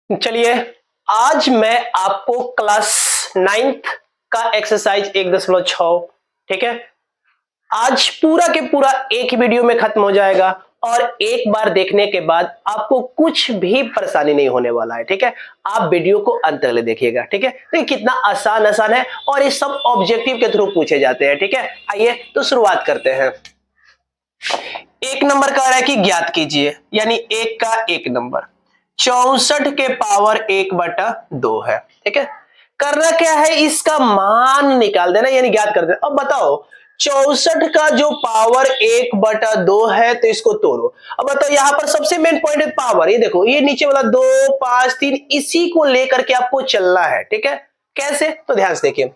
चलिए, आज मैं आपको क्लास 9th का एक्सरसाइज 1.6, ठीक है, आज पूरा के पूरा एक वीडियो में खत्म हो जाएगा और एक बार देखने के बाद आपको कुछ भी परेशानी नहीं होने वाला है। ठीक है, आप वीडियो को अंत तक देखिएगा। ठीक है, तो ये कितना आसान आसान है और ये सब ऑब्जेक्टिव के थ्रू पूछे जाते हैं। ठीक है, आइए तो शुरुआत करते हैं। एक नंबर कह रहा है कि ज्ञात कीजिए, यानी एक का एक नंबर 64 के पावर 1/2 है। ठीक है, करना क्या है, इसका मान निकाल देना, यानी ज्ञात कर देना। अब बताओ 64 का जो पावर 1/2 है तो इसको तोड़ो। अब बताओ, यहां पर सबसे मेन पॉइंट है पावर। ये देखो, ये नीचे वाला 2 5 3 इसी को लेकर के आपको चलना है। ठीक है, कैसे, तो ध्यान से देखिए।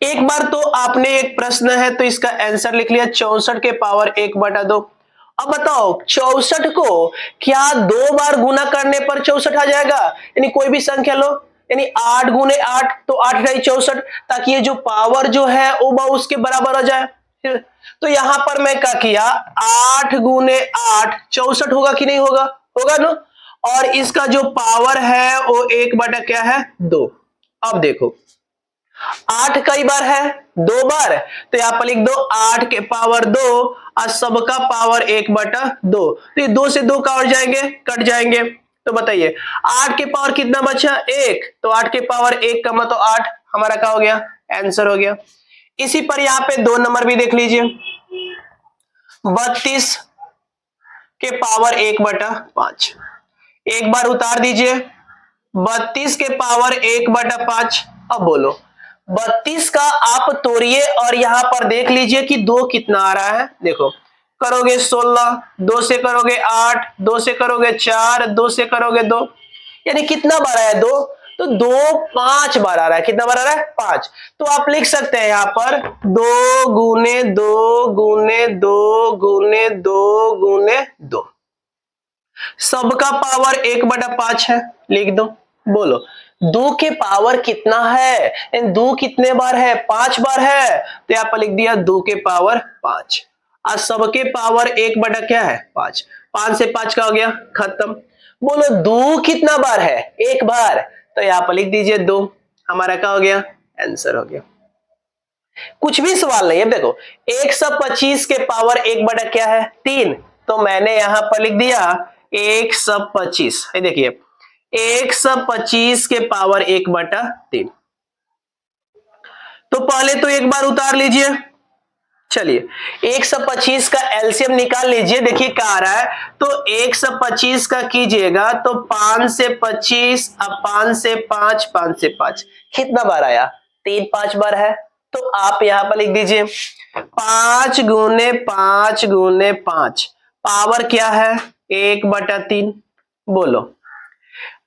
एक बार तो आपने एक प्रश्न है तो इसका आंसर लिख लिया 64 के पावर 1/2। अब बताओ 64 को क्या 2 बार गुना करने पर 64 आ जाएगा, यानी कोई भी संख्या लो, यानी 8 गुने 8 तो 8 × 64, ताकि ये जो पावर जो है वो उसके बराबर आ जाए। तो यहां पर मैं क्या किया, 8 गुने 8 64 होगा कि नहीं होगा, होगा ना। और इसका जो पावर है वो 1/2। अब देखो 8 कई बार है, 2 बार, तो यहां पर लिख दो 8 के पावर 2 और सबका पावर 1/2। तो ये 2 से 2 कट जाएंगे, कट जाएंगे। तो बताइए 8 के पावर कितना बचा, 1, तो 8 के पावर 1 का मतलब 8 हमारा क्या हो गया, आंसर हो गया। इसी पर यहां पे 2 नंबर भी देख लीजिए, 32 के पावर 1/5। एक बार उतार दीजिए, 32 के पावर 1/5। अब बोलो 32 का आप तोड़िए और यहां पर देख लीजिए कि 2 कितना आ रहा है। देखो, करोगे 16, 2 से करोगे 8, 2 से करोगे 4, 2 से करोगे 2, यानी कितना बार आया, 2, तो 2 5 बार आ रहा है। कितना बार आ रहा है, 5। तो आप लिख सकते हैं यहां पर 2 गुने 2 गुने 2 गुने 2 गुने 2, सबका पावर 1/5 है, लिख दो। बोलो 2 के पावर कितना है, 2 कितने बार है, 5 बार है, तो यहां पर लिख दिया 2 के पावर 5। और सबके पावर 1 क्या है, 5। 5 से 5 का हो गया, खत्म। बोलो 2 कितना बार है, 1 बार, तो यहां पर लिख दीजिए 2, हमारा क्या हो गया, आंसर हो गया। कुछ भी सवाल नहीं है। देखो 125 के पावर 1 क्या है, 3, तो मैंने यहां पर लिख दिया 125। देखिए 125 के पावर 1/3। तो पहले तो एक बार उतार लीजिए। चलिए 125 का एलसीएम निकाल लीजिए, देखिए क्या आ रहा है। तो 125 का कीजिएगा तो 5 से 25, अब 5 से 5, 5 से 5, कितना बार आया, 3 5 बार है। तो आप यहां पर लिख दीजिए 5 गुने 5 गुने 5, पावर क्या है, 1/3। बोलो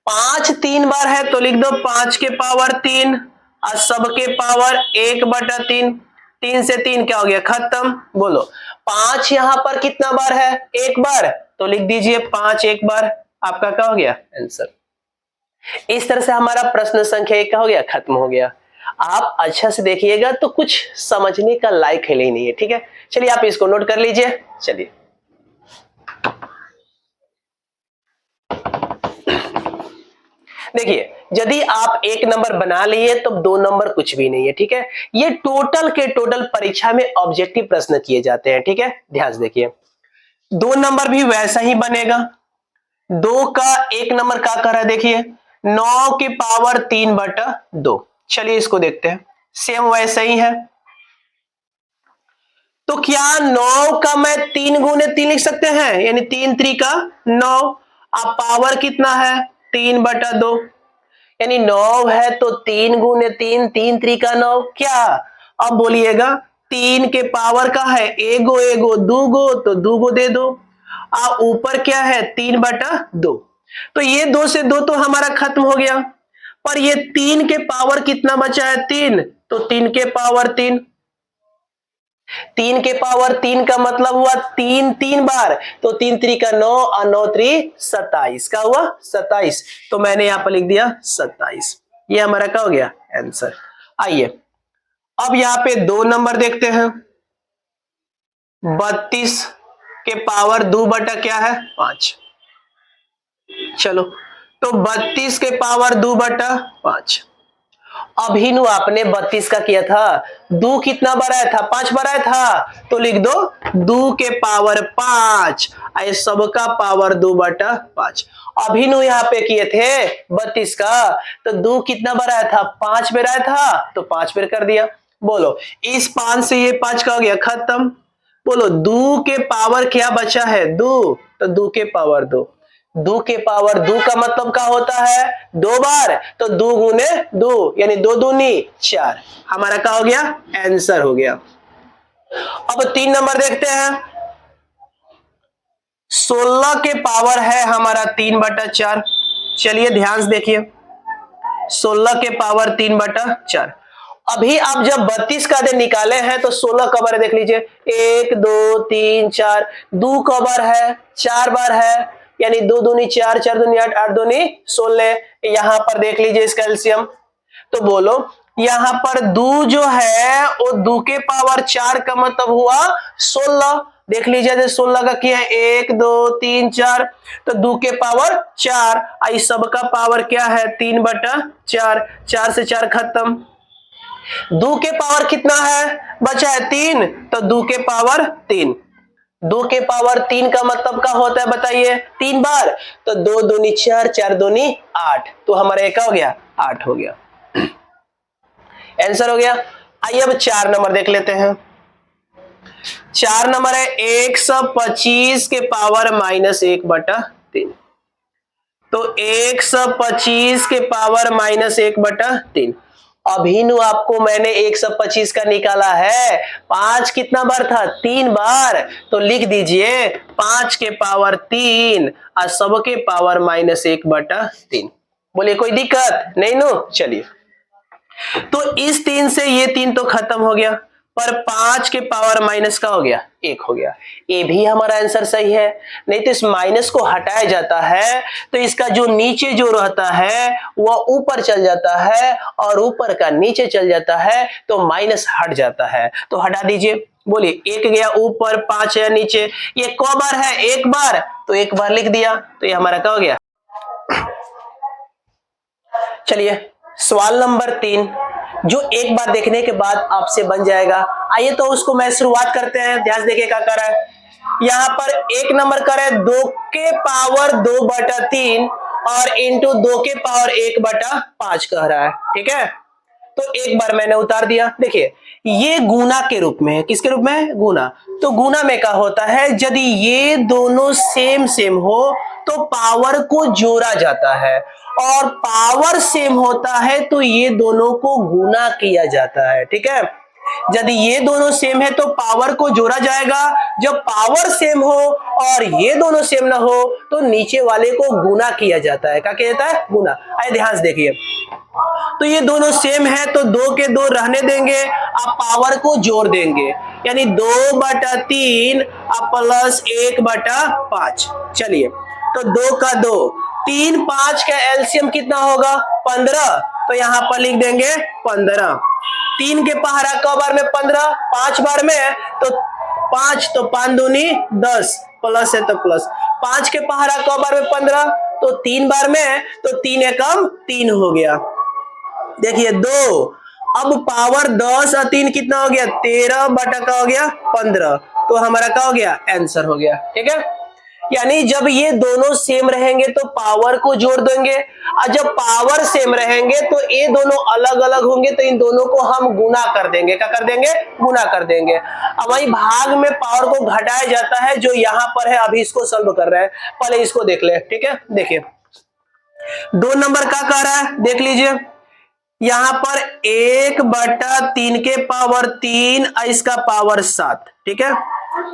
5 3 बार है तो लिख दो 5 के पावर 3 और सबके पावर 1/3। 3 से 3 क्या हो गया, खत्म। बोलो 5 यहां पर कितना बार है, 1 बार, तो लिख दीजिए 5 1 बार, आपका क्या हो गया, आंसर। इस तरह से हमारा प्रश्न संख्या 1 का हो गया, खत्म हो गया। आप अच्छा से देखिएगा तो कुछ समझने का लायक है ही नहीं है। ठीक है, चलिए आप इसको नोट कर लीजिए। चलिए देखिए, यदि आप 1 नंबर बना लिए तो 2 नंबर कुछ भी नहीं है। ठीक है, ये टोटल के टोटल परीक्षा में ऑब्जेक्टिव प्रश्न किए जाते हैं। ठीक है, ध्यान से देखिए, 2 नंबर भी वैसा ही बनेगा। 2 का 1 नंबर क्या कर रहा है, देखिए 9 की पावर 3/2। चलिए इसको देखते हैं, सेम वैसा ही है। तो क्या 9 का मैं 3 गुने 3 लिख सकते हैं, यानी 3 3 का 9, अब पावर कितना है, 3/2, यानी 9 है तो 3 गुने 3, 3 3 का 9, क्या। अब बोलिएगा 3 के पावर का है, एगो एगो दूगो, तो दूगो दे दो। अब ऊपर क्या है, 3/2, तो ये 2 से 2 तो हमारा खत्म हो गया। पर ये 3 के पावर कितना बचा है, 3, तो 3 के पावर 3। 3 के पावर 3 का मतलब हुआ 3 3 बार, तो 3 3 का 9 और 9 3 27 का हुआ 27। तो मैंने यहां पर लिख दिया 27, ये हमारा क्या हो गया, आंसर। आइए अब यहां पे 2 नंबर देखते हैं। 32 के पावर 2 क्या है, 5। चलो तो 32 के पावर 2/5। अभी नु आपने 32 का किया था, 2 कितना बढ़ाया था, 5 बढ़ाया था, तो लिख दो 2 के पावर 5, आई सबका पावर 2/5। अभी नु यहाँ पे किए थे 32 का, तो 2 कितना बढ़ाया था, 5 बढ़ाया था, तो 5 बेर कर दिया। बोलो इस 5 से ये 5 का हो गया खत्म। बोलो 2 के पावर क्या बचा है, 2, तो 2 के पावर 2। 2 के पावर 2 का मतलब क्या होता है, 2 बार, तो 2 गुने 2 यानी 2 दूनी 4। हमारा क्या हो गया, आंसर हो गया। अब 3 नंबर देखते हैं। 16 के पावर है हमारा 3/4। चलिए ध्यान से देखिए, 16 के पावर 3/4। अभी आप जब 32 का दे निकाले हैं तो 16 कबर है, देख लीजिए 1 2 3 4, 2 कबर है, 4 बार है, यानी 2 दूनी 4, 4 दूनी 8, 8 दूनी 16। यहां पर देख लीजिए इसका एलसीएम। तो बोलो यहां पर 2 जो है वो 2 के पावर 4 का मतलब हुआ 16। देख लीजिए 16 का किया है 1 2 3 4, तो 2 के पावर 4, आई सबका पावर क्या है 3/4। 4 से 4 खत्म। 2 के पावर कितना है, बचा है 3, तो 2 के पावर 3। 2 के पावर 3 का मतलब क्या होता है बताइए, 3 बार, तो 2 दूनी 4, 4 दूनी 8, तो हमारा एक हो गया 8 हो गया, आंसर हो गया। आइए अब 4 नंबर देख लेते हैं। 4 नंबर है 125 के पावर -1/3। तो 125 के पावर -1/3। अभी नु आपको मैंने 125 का निकाला है, 5 कितना बार था, 3 बार, तो लिख दीजिए 5 के पावर 3 और सबके पावर -1/3। बोलिए कोई दिक्कत नहीं नो। चलिए तो इस 3 से ये 3 तो खत्म हो गया, पर 5 के पावर माइनस का हो गया 1 हो गया। ये भी हमारा आंसर सही है। नहीं तो इस माइनस को हटाया जाता है तो इसका जो नीचे जो रहता है वह ऊपर चल जाता है और ऊपर का नीचे चल जाता है, तो माइनस हट जाता है, तो हटा दीजिए। बोलिए 1 गया ऊपर, 5 है नीचे, ये क बार है, 1 बार, तो 1 बार लिख दिया, तो ये हमारा क्या हो गया। चलिए सवाल नंबर 3 जो एक बार देखने के बाद आपसे बन जाएगा। आइए तो उसको मैं शुरुआत करते हैं, ध्यान देखिए क्या कर रहा है। यहां पर 1 नंबर कर है 2 के पावर 2/3 और इंटू 2 के पावर 1/5 कह रहा है, ठीक है। तो एक बार मैंने उतार दिया। देखिए ये गुना के रूप में है, किसके रूप में, गुना। तो गुना में क्या होता है, यदि ये दोनों सेम सेम हो तो पावर को जोड़ा जाता है, और पावर सेम होता है तो ये दोनों को गुना किया जाता है, ठीक है। यदि ये दोनों सेम है तो पावर को जोड़ा जाएगा, जब पावर सेम हो और ये दोनों सेम ना हो तो नीचे वाले को गुना किया जाता है। क्या किया जाता है, गुना। आइए ध्यान से देखिए, तो ये दोनों सेम है तो 2 के 2 रहने देंगे, आप पावर को जोड़ देंगे, यानी 2/3 प्लस 1/5। चलिए तो 2 का 2, 3 5 का एलसीएम कितना होगा, 15, तो यहां पर लिख देंगे 15। 3 के पहाड़ा क बार में 15, 5 बार में तो 5, तो 5 दूनी 10, प्लस है तो प्लस। 5 के पहाड़ा क बार में 15, तो 3 बार में तो 3 एकम 3 हो गया। देखिए 2, अब पावर 10 और 3 कितना हो गया, 13 बटा का हो गया 15, तो हमारा क्या हो गया, आंसर हो गया, ठीक है। यानी जब ये दोनों सेम रहेंगे तो पावर को जोड़ देंगे, और जब पावर सेम रहेंगे तो ये दोनों अलग अलग होंगे तो इन दोनों को हम गुना कर देंगे। क्या कर देंगे, गुना कर देंगे। अब वही भाग में पावर को घटाया जाता है जो यहां पर है, अभी इसको सॉल्व कर रहे हैं, पहले इसको देख ले, ठीक है। देखिए 2 नंबर क्या कह रहा है, देख लीजिए यहां पर 1/3 के पावर 3 इसका पावर 7, ठीक है।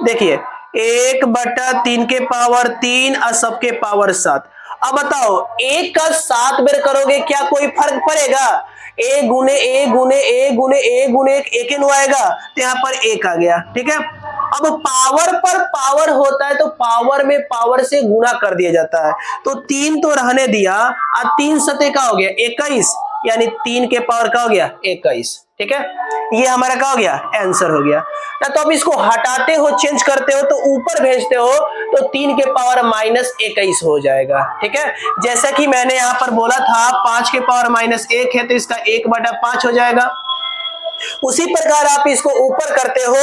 देखिए 1/3 के पावर 3 और सबके पावर 7। अब बताओ 1 का 7 बेर करोगे क्या कोई फर्क पड़ेगा, ए गुने ए गुने ए गुने ए गुने एक ही आएगा, तो यहाँ पर 1 आ गया, ठीक है। अब पावर पर पावर होता है तो पावर में पावर से गुना कर दिया जाता है, तो 3 तो रहने दिया और 3 सते का हो गया 21, यानी 3 के पावर का हो गया 21। ठीक है, ये हमारा क्या हो गया, आंसर हो गया ना। तो अब इसको हटाते हो, चेंज करते हो तो ऊपर भेजते हो तो 3 के पावर -21 हो जाएगा। ठीक है, जैसा कि मैंने यहां पर बोला था 5 के पावर -1 है तो इसका 1/5 हो जाएगा। उसी प्रकार आप इसको ऊपर करते हो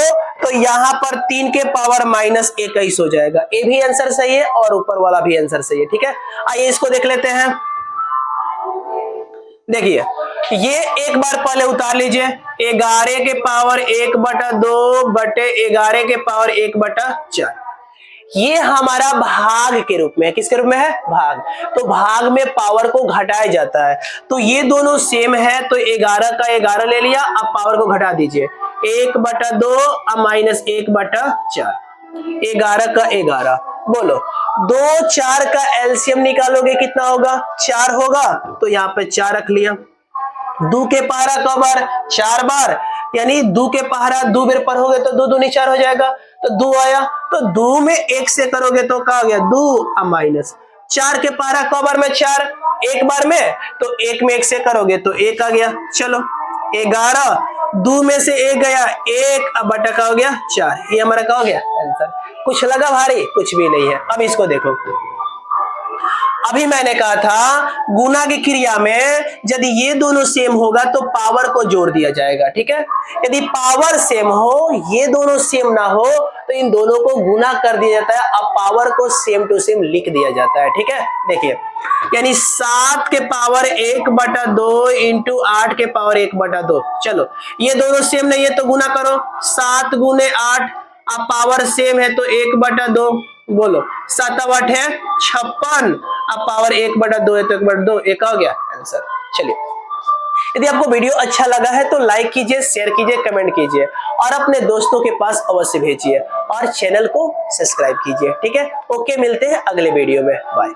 तो यहां पर 3 के पावर -21 हो जाएगा। ये भी आंसर सही है और ऊपर वाला भी आंसर सही है। ठीक है, आइए इसको देख लेते हैं। देखिए, ये एक बार पहले उतार लीजिए, 11 के पावर 1/2 बटे 11 के पावर 1/4। ये हमारा भाग के रूप में है। किसके रूप में है, भाग। तो भाग में पावर को घटाया जाता है, तो ये दोनों सेम है तो 11 का 11 ले लिया। अब पावर को घटा दीजिए, 1/2 अब -1/4, 11 का 11। बोलो 2 4 का एलसीएम निकालोगे कितना होगा, 4 होगा। तो यहाँ पे 4 रख लिया। 2 के पहाड़ा कौ बार, 4 बार, यानी 2 के पहाड़ा 2 बार पर हो गए तो 2 दूनी 4 हो जाएगा। तो 2 आया, तो 2 में 1 से करोगे तो क्या हो गया, 2 माइनस 4 के पहाड़ा कौ बार में, 4 एक बार में, तो 1 में 1 से करोगे तो 1 आ गया। चलो 11, 2 में से 1 गया 1, अब बटा का हो गया 4। ये हमारा क्या हो गया, आंसर। कुछ लगा भारी, कुछ भी नहीं है। अब इसको देखो, अभी मैंने कहा था गुना की क्रिया में यदि ये दोनों सेम होगा तो पावर को जोड़ दिया जाएगा। ठीक है, यदि पावर सेम हो, ये दोनों सेम ना हो तो इन दोनों को गुना कर दिया जाता है। अब पावर को सेम टू सेम लिख दिया जाता है। ठीक है, देखिए, यानी 7 के पावर 1/2 इंटू 8 के पावर 1/2। चलो ये दोनों सेम नहीं है तो गुना करो, 7 गुने 8। अब पावर सेम है तो 1/2। बोलो 7 8 है 56। अब पावर 1/2 है तो 1/2, एक आ गया आंसर। चलिए, यदि आपको वीडियो अच्छा लगा है तो लाइक कीजिए, शेयर कीजिए, कमेंट कीजिए और अपने दोस्तों के पास अवश्य भेजिए और चैनल को सब्सक्राइब कीजिए। ठीक है, ओके, मिलते हैं अगले वीडियो में, बाय।